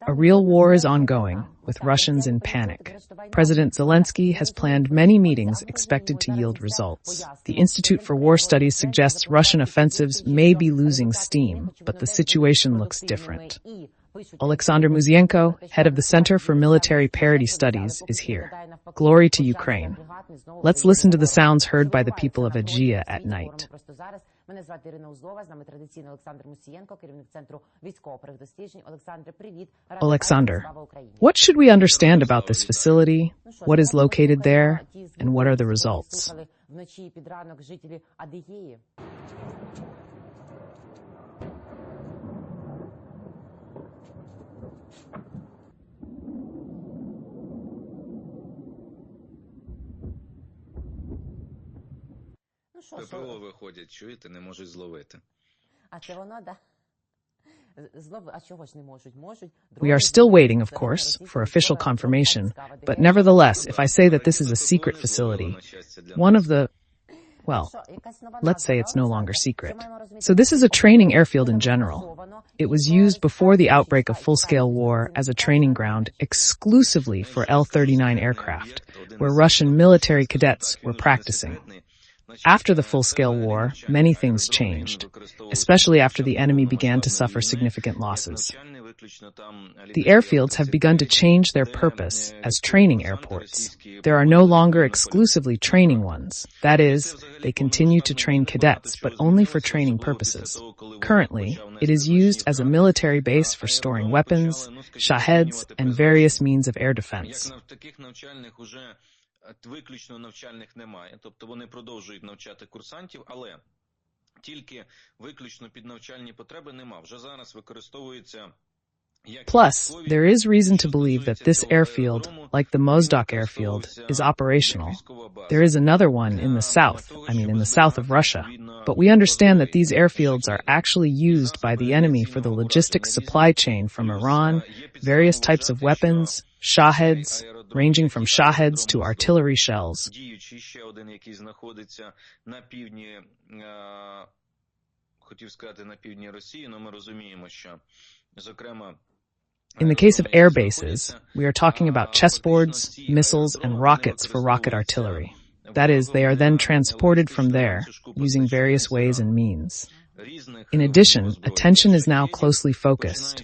A real war is ongoing, with Russians in panic. President Zelensky has planned many meetings expected to yield results. The Institute for War Studies suggests Russian offensives may be losing steam, but the situation looks different. Oleksandr Musienko, head of the Center for Military Parity Studies, is here. Glory to Ukraine. Let's listen to the sounds heard by the people of Adygea at night. Мене звати Ірина Узлова, з нами традиційно Олександр Musienko, керівник Центру військово-правових досліджень. Олександре, привіт. Alexander, what should we understand about this facility, what is located there, and what are the results? Вночі під ранок жителі Адигеї. ППО виходять, чуєте, не можуть зловити. А це воно, да? А чого ж не можуть? We are still waiting, of course, for official confirmation, but nevertheless, if I say that this is a secret facility, one of the, well, let's say it's no longer secret. So this is a training airfield in general. It was used before the outbreak of full-scale war as a training ground exclusively for L-39 aircraft, where Russian military cadets were practicing. After the full-scale war, many things changed, especially after the enemy began to suffer significant losses. The airfields have begun to change their purpose as training airports. There are no longer exclusively training ones. That is, they continue to train cadets, but only for training purposes. Currently, it is used as a military base for storing weapons, shaheds, and various means of air defense. Виключно навчальних немає, тобто вони продовжують навчати курсантів, але тільки виключно під навчальні потреби нема. Вже зараз використовується. Plus, there is reason to believe that this airfield, like the Mozdok airfield, is operational. There is another one in the south of Russia. But we understand that these airfields are actually used by the enemy for the logistics supply chain from Iran, various types of weapons, shaheds, ranging from shaheds to artillery shells. In the case of air bases, we are talking about chessboards, missiles, and rockets for rocket artillery. That is, they are then transported from there, using various ways and means. In addition, attention is now closely focused.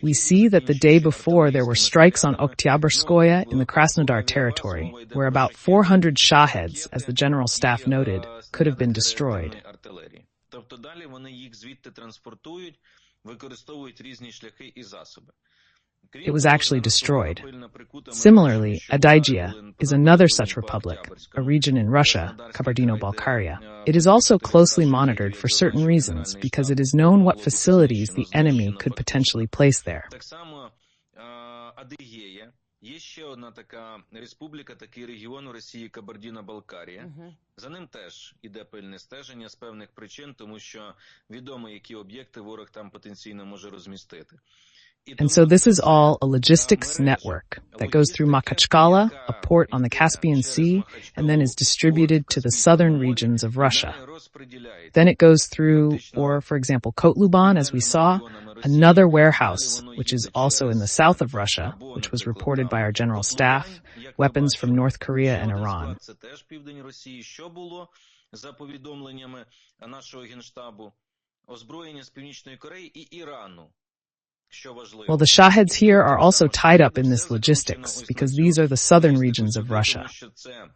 We see that the day before there were strikes on Oktyabrskoye in the Krasnodar territory, where about 400 shaheds, as the General Staff noted, could have been destroyed. It was actually destroyed. Similarly, Adygea is another such republic, a region in Russia, Kabardino-Balkaria. It is also closely monitored for certain reasons because it is known what facilities the enemy could potentially place there. Є ще одна така республіка, такий регіон у Росії Кабардино-Балкарія. За ним теж іде пильне стеження з певних причин, тому що відомо, які об'єкти ворог там потенційно може розмістити. And so this is all a logistics network that goes through Makhachkala, a port on the Caspian Sea, and then is distributed to the southern regions of Russia. Then it goes through, or for example, Kotluban, as we saw, another warehouse, which is also in the south of Russia, which was reported by our General Staff, weapons from North Korea and Iran. Well, the shaheds here are also tied up in this logistics because these are the southern regions of Russia.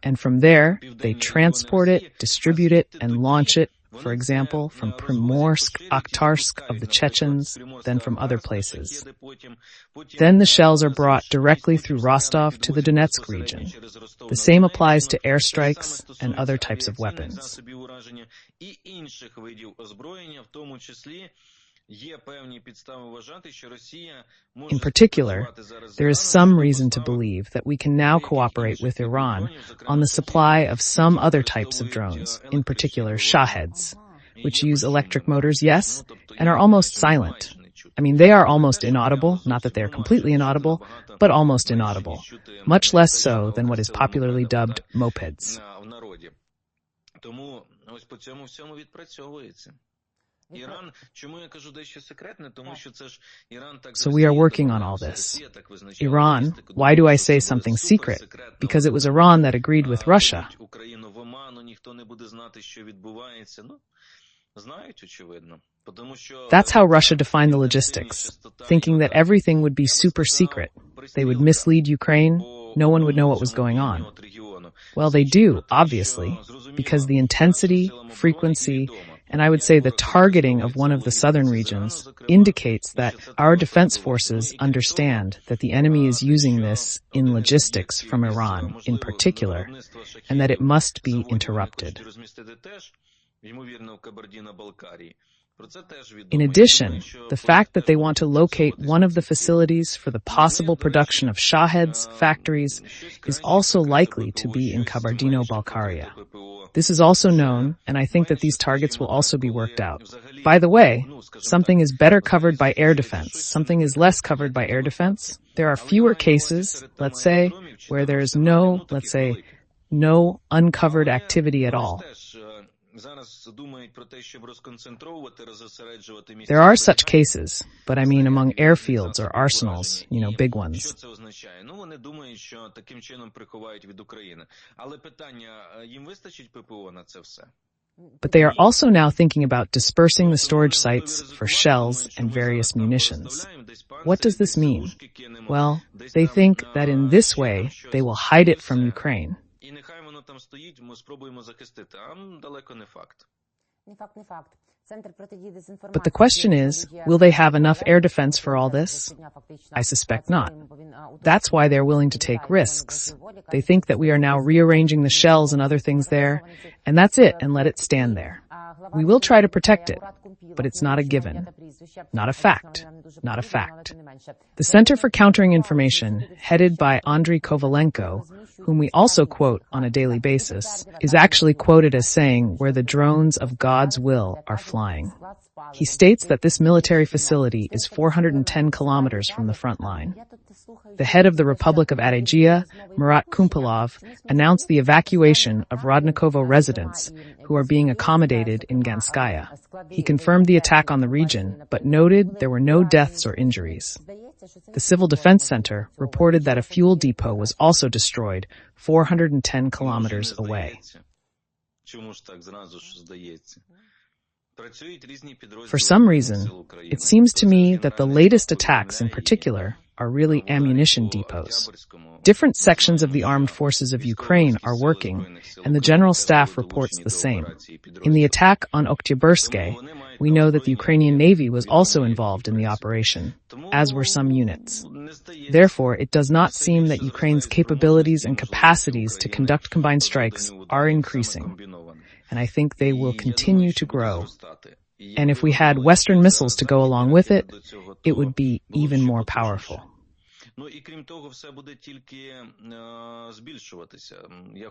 And from there, they transport it, distribute it, and launch it, for example, from Primorsk, Akhtarsk of the Chechens, then from other places. Then the shells are brought directly through Rostov to the Donetsk region. The same applies to airstrikes and other types of weapons. In particular, there is some reason to believe that we can now cooperate with Iran on the supply of some other types of drones, in particular shaheds, which use electric motors, yes, and are almost silent. I mean, they are almost inaudible, not that they are completely inaudible, but almost inaudible, much less so than what is popularly dubbed mopeds. Іран, чому я кажу дещо секретне, тому що це ж Іран так So we are working on all this. Iran, why do I say something secret? Because it was Iran that agreed with Russia. Україну в оману, ніхто не буде знати, що відбувається. Ну, знають, очевидно. That's how Russia defined the logistics, thinking that everything would be super secret. They would mislead Ukraine, no one would know what was going on. Well, they do, obviously, because the intensity, frequency, and I would say the targeting of one of the southern regions indicates that our defense forces understand that the enemy is using this in logistics from Iran in particular, and that it must be interrupted. In addition, the fact that they want to locate one of the facilities for the possible production of Shaheds factories is also likely to be in Kabardino-Balkaria. This is also known, and I think that these targets will also be worked out. By the way, something is better covered by air defense, something is less covered by air defense. There are fewer cases, let's say, where there is no, let's say, no uncovered activity at all. There are such cases, but I mean among airfields or arsenals, big ones. But they are also now thinking about dispersing the storage sites for shells and various munitions. What does this mean? Well, they think that in this way they will hide it from Ukraine. But the question is, will they have enough air defense for all this? I suspect not. That's why they're willing to take risks. They think that we are now rearranging the shells and other things there, and that's it, and let it stand there. We will try to protect it, but it's not a given. Not a fact. Not a fact. The Center for Countering Information, headed by Andriy Kovalenko, whom we also quote on a daily basis, is actually quoted as saying where the drones of God's will are flying. He states that this military facility is 410 kilometers from the front line. The head of the Republic of Adygea, Murat Kumpilov, announced the evacuation of Rodnikovo residents who are being accommodated in Ganskaya. He confirmed the attack on the region, but noted there were no deaths or injuries. The Civil Defense Center reported that a fuel depot was also destroyed 410 kilometers away. For some reason, it seems to me that the latest attacks in particular are really ammunition depots. Different sections of the armed forces of Ukraine are working, and the General Staff reports the same. In the attack on Oktyabrsk, we know that the Ukrainian Navy was also involved in the operation, as were some units. Therefore, it does not seem that Ukraine's capabilities and capacities to conduct combined strikes are increasing, and I think they will continue to grow. And if we had Western missiles to go along with it, it would be even more powerful.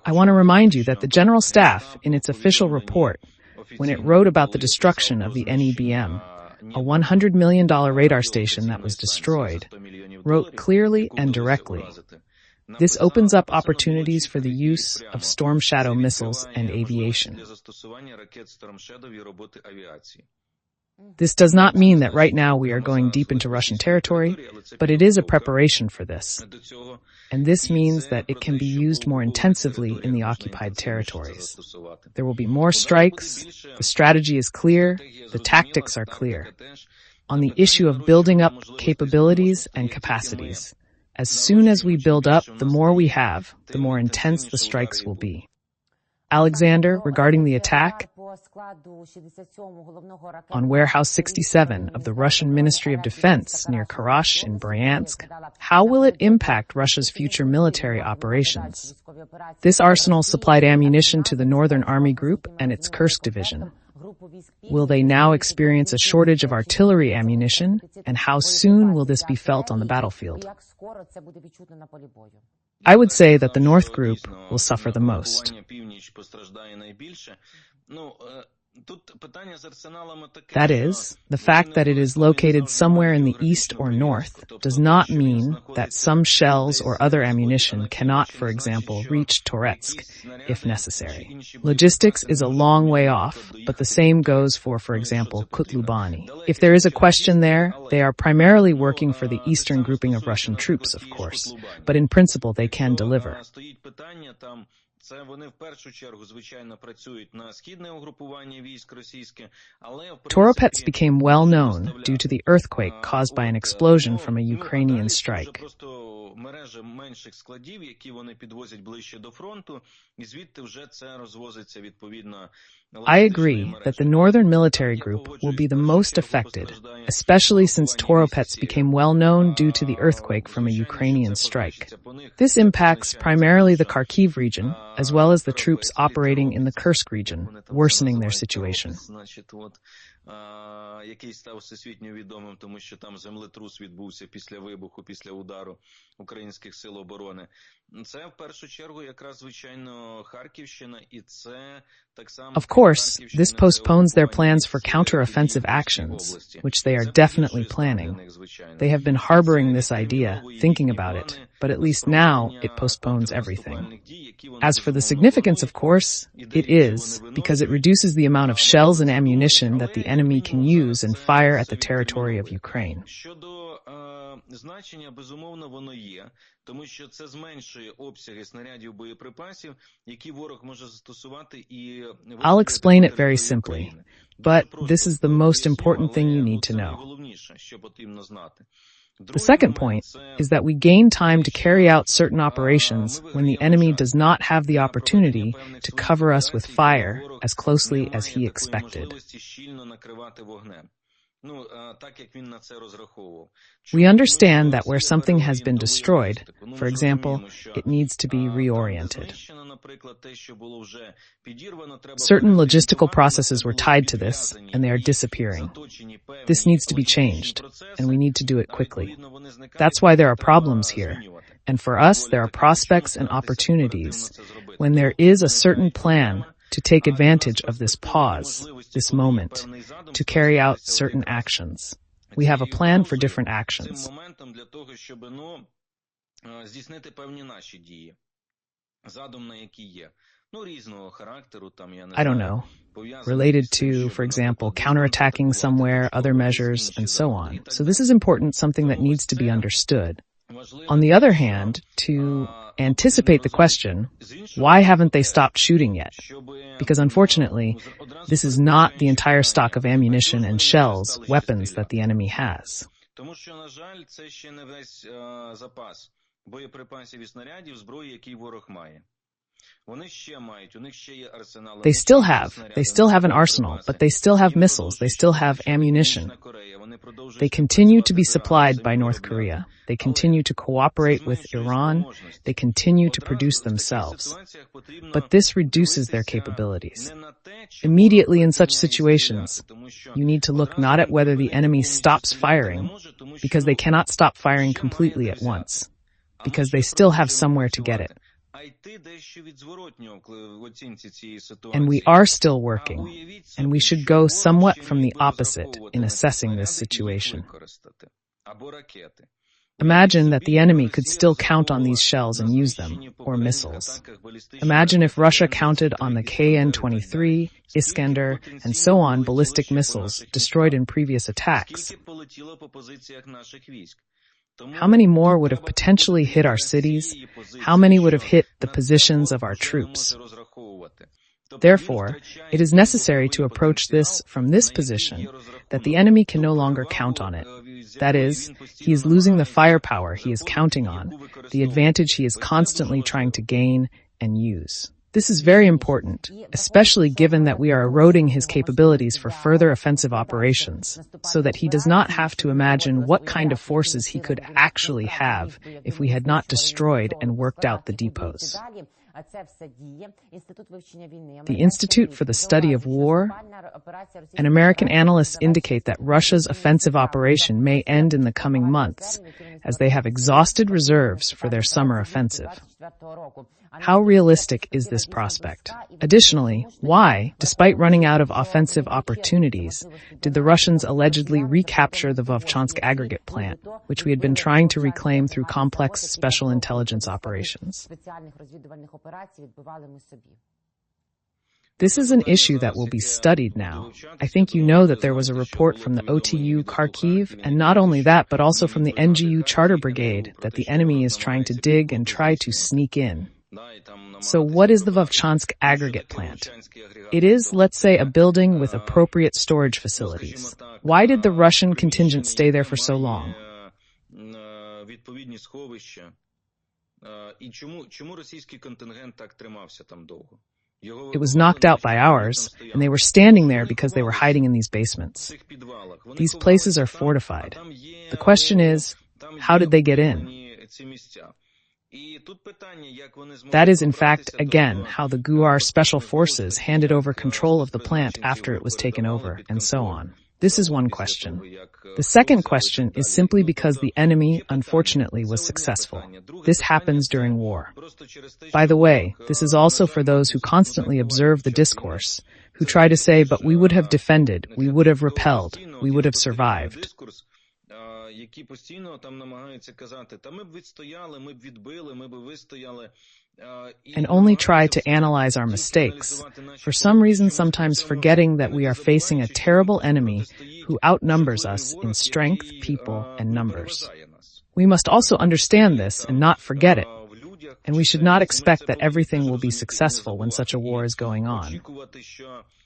I want to remind you that the General Staff, in its official report, when it wrote about the destruction of the NEBM, a $100 million radar station that was destroyed, wrote clearly and directly, this opens up opportunities for the use of Storm Shadow missiles and aviation. This does not mean that right now we are going deep into Russian territory, but it is a preparation for this. And this means that it can be used more intensively in the occupied territories. There will be more strikes, the strategy is clear, the tactics are clear. On the issue of building up capabilities and capacities, as soon as we build up, the more we have, the more intense the strikes will be. Alexander, regarding the attack on Warehouse 67 of the Russian Ministry of Defense near Kursk in Bryansk, how will it impact Russia's future military operations? This arsenal supplied ammunition to the Northern Army Group and its Kursk division. Will they now experience a shortage of artillery ammunition, and how soon will this be felt on the battlefield? I would say that the North Group will suffer the most. That is, the fact that it is located somewhere in the east or north does not mean that some shells or other ammunition cannot, for example, reach Toretsk if necessary. Logistics is a long way off, but the same goes for example, Kutlubani. If there is a question there, they are primarily working for the eastern grouping of Russian troops, of course, but in principle they can deliver. Це вони в першу чергу, звичайно, працюють на східне угрупування військ російське, але Toropets became well known due to the earthquake caused by an explosion from a Ukrainian strike. Просто мережа менших складів, які вони підвозять ближче до фронту, і звідти вже це розвозиться відповідно. I agree that the northern military group will be the most affected, especially since Toropets became well known due to the earthquake from a Ukrainian strike. This impacts primarily the Kharkiv region, as well as the troops operating in the Kursk region, worsening their situation. Який став всесвітньо відомим, тому що там землетрус відбувся після вибуху, після удару українських сил оборони. Це в першу чергу якраз звичайно Харківщина, і це так само. Of course, this postpones their plans for counteroffensive actions, which they are definitely planning. They have been harboring this idea, thinking about it, but at least now it postpones everything. As for the significance, of course, it is, because it reduces the amount of shells and ammunition that the enemy can use and fire at the territory of Ukraine. Значення, безумовно, воно є, тому що це зменшує обсяги снарядів боєприпасів, які ворог може застосувати і... I'll explain it very simply, but this is the most important thing you need to know. The second point is that we gain time to carry out certain operations when the enemy does not have the opportunity to cover us with fire as closely as he expected. We understand that where something has been destroyed, for example, it needs to be reoriented. Certain logistical processes were tied to this, and they are disappearing. This needs to be changed, and we need to do it quickly. That's why there are problems here, and for us there are prospects and opportunities when there is a certain plan to take advantage of this pause, this moment, to carry out certain actions. We have a plan for different actions. I don't know, related to, for example, counterattacking somewhere, other measures, and so on. So this is important, something that needs to be understood. On the other hand, to anticipate the question, why haven't they stopped shooting yet? Because unfortunately, this is not the entire stock of ammunition and shells, weapons that the enemy has. They still have an arsenal, but they still have missiles, they still have ammunition. They continue to be supplied by North Korea. They continue to cooperate with Iran. They continue to produce themselves. But this reduces their capabilities. Immediately in such situations, you need to look not at whether the enemy stops firing, because they cannot stop firing completely at once, because they still have somewhere to get it. And we are still working, and we should go somewhat from the opposite in assessing this situation. Imagine that the enemy could still count on these shells and use them, or missiles. Imagine if Russia counted on the KN-23, Iskander, and so on ballistic missiles destroyed in previous attacks. How many more would have potentially hit our cities? How many would have hit the positions of our troops? Therefore, it is necessary to approach this from this position, that the enemy can no longer count on it. That is, he is losing the firepower he is counting on, the advantage he is constantly trying to gain and use. This is very important, especially given that we are eroding his capabilities for further offensive operations, so that he does not have to imagine what kind of forces he could actually have if we had not destroyed and worked out the depots. The Institute for the Study of War and American analysts indicate that Russia's offensive operation may end in the coming months, as they have exhausted reserves for their summer offensive. How realistic is this prospect? Additionally, why, despite running out of offensive opportunities, did the Russians allegedly recapture the Vovchansk aggregate plant, which we had been trying to reclaim through complex special intelligence operations? This is an issue that will be studied now. I think you know that there was a report from the OTU Kharkiv, and not only that, but also from the NGU Charter Brigade, that the enemy is trying to dig and try to sneak in. So what is the Vovchansk aggregate plant? It is, let's say, a building with appropriate storage facilities. Why did the Russian contingent stay there for so long? It was knocked out by ours, and they were standing there because they were hiding in these basements. These places are fortified. The question is, how did they get in? That is, in fact, again, how the GUR Special Forces handed over control of the plant after it was taken over, and so on. This is one question. The second question is simply because the enemy, unfortunately, was successful. This happens during war. By the way, this is also for those who constantly observe the discourse, who try to say, but we would have defended, we would have repelled, we would have survived. And only try to analyze our mistakes, for some reason sometimes forgetting that we are facing a terrible enemy who outnumbers us in strength, people, and numbers. We must also understand this and not forget it, and we should not expect that everything will be successful when such a war is going on.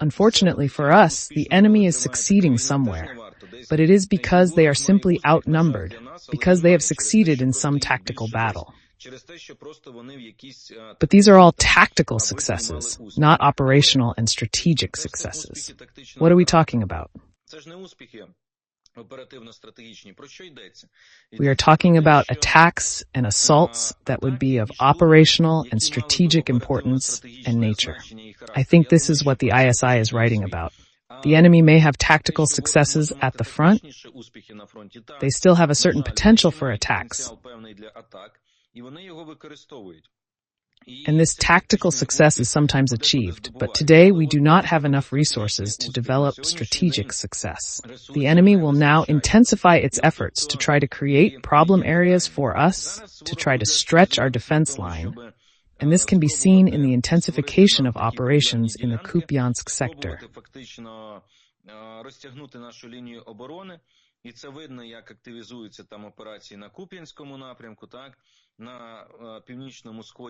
Unfortunately for us, the enemy is succeeding somewhere, but it is because they are simply outnumbered, because they have succeeded in some tactical battle. But these are all tactical successes, not operational and strategic successes. What are we talking about? We are talking about attacks and assaults that would be of operational and strategic importance and nature. I think this is what the ISI is writing about. The enemy may have tactical successes at the front. They still have a certain potential for attacks. And this tactical success is sometimes achieved, but today we do not have enough resources to develop strategic success. The enemy will now intensify its efforts to try to create problem areas for us, to try to stretch our defense line, and this can be seen in the intensification of operations in the Kupiansk sector.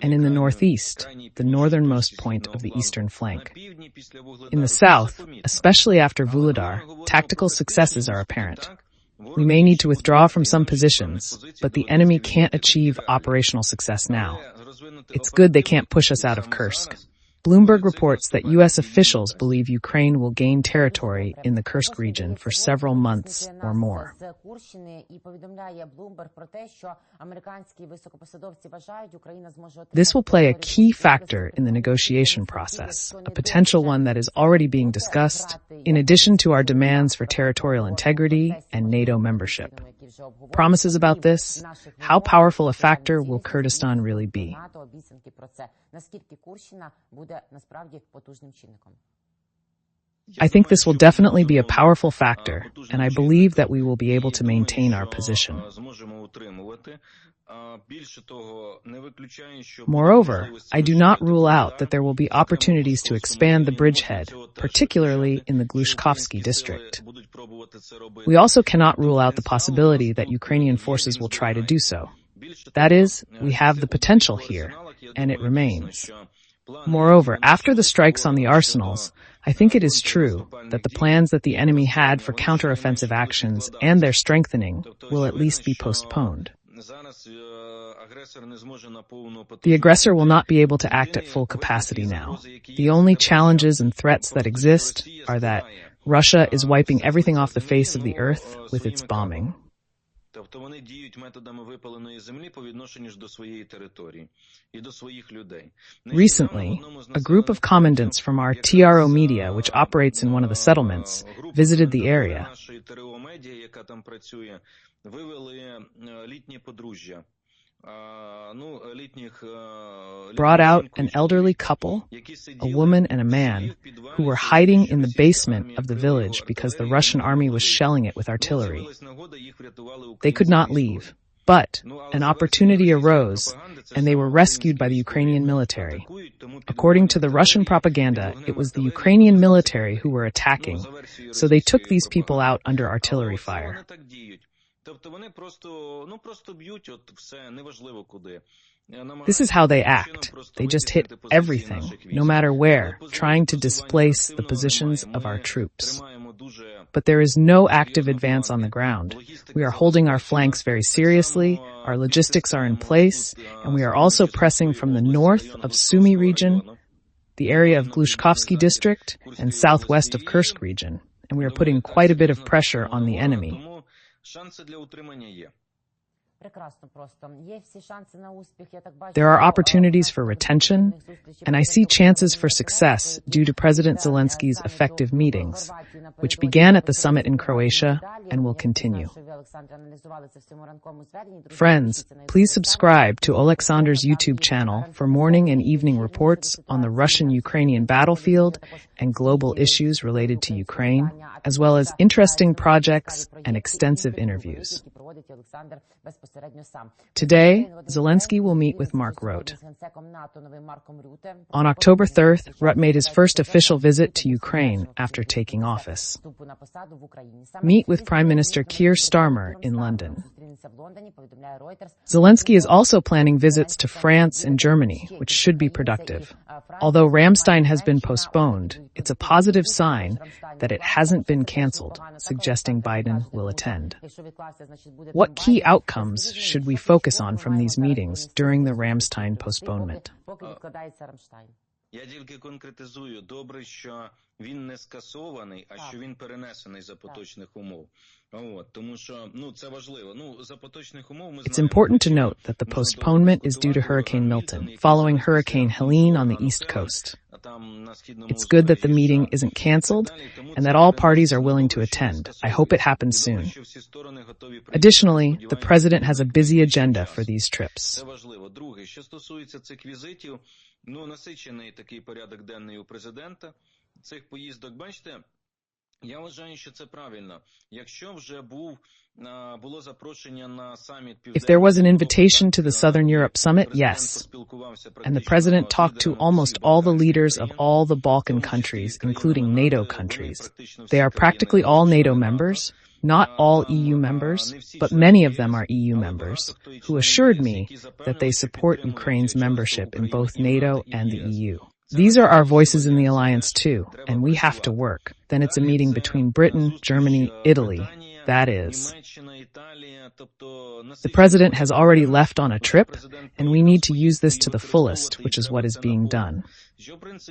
And in the northeast, the northernmost point of the eastern flank. In the south, especially after Vuhledar, tactical successes are apparent. We may need to withdraw from some positions, but the enemy can't achieve operational success now. It's good they can't push us out of Kursk. Bloomberg reports that U.S. officials believe Ukraine will gain territory in the Kursk region for several months or more. This will play a key factor in the negotiation process, a potential one that is already being discussed, in addition to our demands for territorial integrity and NATO membership. Promises about this? How powerful a factor will Kurdistan really be? I think this will definitely be a powerful factor, and I believe that we will be able to maintain our position. Moreover, I do not rule out that there will be opportunities to expand the bridgehead, particularly in the Glushkovsky district. We also cannot rule out the possibility that Ukrainian forces will try to do so. That is, we have the potential here, and it remains. Moreover, after the strikes on the arsenals, I think it is true that the plans that the enemy had for counteroffensive actions and their strengthening will at least be postponed. The aggressor will not be able to act at full capacity now. The only challenges and threats that exist are that Russia is wiping everything off the face of the earth with its bombing. Recently, a group of commandants from our TRO media, which operates in one of the settlements, visited the area. brought out an elderly couple, a woman and a man, who were hiding in the basement of the village because the Russian army was shelling it with artillery. They could not leave, but an opportunity arose, and they were rescued by the Ukrainian military. According to the Russian propaganda, it was the Ukrainian military who were attacking, so they took these people out under artillery fire. This is how they act. They just hit everything, no matter where, trying to displace the positions of our troops. But there is no active advance on the ground. We are holding our flanks very seriously, our logistics are in place, and we are also pressing from the north of Sumy region, the area of Glushkovsky district, and southwest of Kursk region, and we are putting quite a bit of pressure on the enemy. There are opportunities for retention, and I see chances for success due to President Zelensky's effective meetings, which began at the summit in Croatia and will continue. Friends, please subscribe to Oleksandr's YouTube channel for morning and evening reports on the Russian-Ukrainian battlefield and global issues related to Ukraine, as well as interesting projects and extensive interviews. Today, Zelensky will meet with Mark Rutte. On October 3rd, Rutte made his first official visit to Ukraine after taking office. Meet with Prime Minister Keir Starmer in London. Zelensky is also planning visits to France and Germany, which should be productive. Although Ramstein has been postponed, it's a positive sign that it hasn't been cancelled, suggesting Biden will attend. What key outcomes should we focus on from these meetings during the Ramstein postponement? Я тільки конкретизую, добре, що він не скасований, а що він перенесений за поточних умов. Тому що, це важливо. За поточних умов ми It's important to note that the postponement is due to Hurricane Milton, following Hurricane Helene on the East Coast. It's good that the meeting isn't cancelled and that all parties are willing to attend. I hope it happens soon. Additionally, the president has a busy agenda for these trips. Насичений такий порядок денний у президента цих поїздок. Бачите, я вважаю, що це правильно. Якщо вже було запрошення на саміт If there was an invitation to the Southern Europe Summit, yes. And the president talked to almost all the leaders of all the Balkan countries, including NATO countries. They are practically all NATO members. Not all EU members, but many of them are EU members, who assured me that they support Ukraine's membership in both NATO and the EU. These are our voices in the alliance too, and we have to work. Then it's a meeting between Britain, Germany, Italy. That is. The president has already left on a trip, and we need to use this to the fullest, which is what is being done.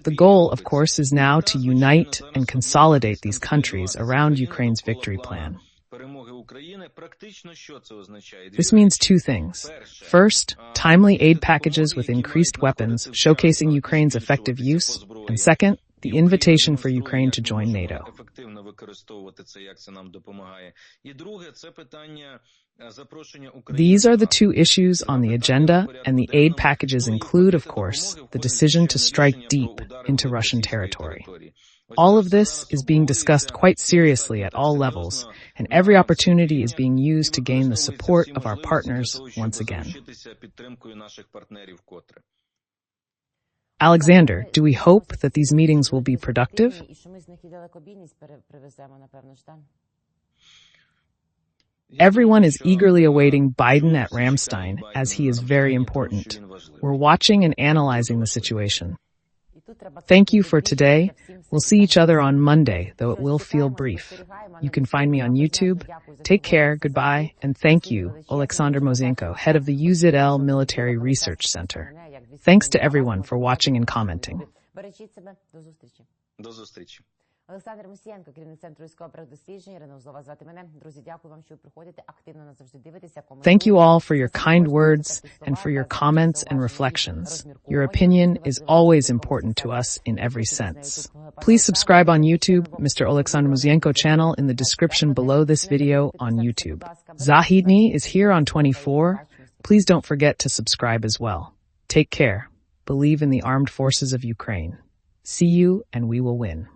The goal, of course, is now to unite and consolidate these countries around Ukraine's victory plan. This means two things. First, timely aid packages with increased weapons showcasing Ukraine's effective use, and second, the invitation for Ukraine to join NATO. These are the two issues on the agenda, and the aid packages include, of course, the decision to strike deep into Russian territory. All of this is being discussed quite seriously at all levels, and every opportunity is being used to gain the support of our partners once again. Alexander, do we hope that these meetings will be productive? Everyone is eagerly awaiting Biden at Ramstein, as he is very important. We're watching and analyzing the situation. Thank you for today. We'll see each other on Monday, though it will feel brief. You can find me on YouTube. Take care, goodbye, and thank you, Oleksandr Musienko, head of the UZL Military Research Center. Thanks to everyone for watching and commenting. До зустрічі. Олександр Мусієнко, керівник Центру військових досліджень. Ірина Узлова звати мене. Друзі, дякую вам, що ви приходите, активно нас завжди дивитеся. Thank you all for your kind words and for your comments and reflections. Your opinion is always important to us in every sense. Please subscribe on YouTube, Mr. Oleksandr Musienko channel in the description below this video on YouTube. Zahidny is here on 24. Please don't forget to subscribe as well. Take care. Believe in the armed forces of Ukraine. See you, and we will win.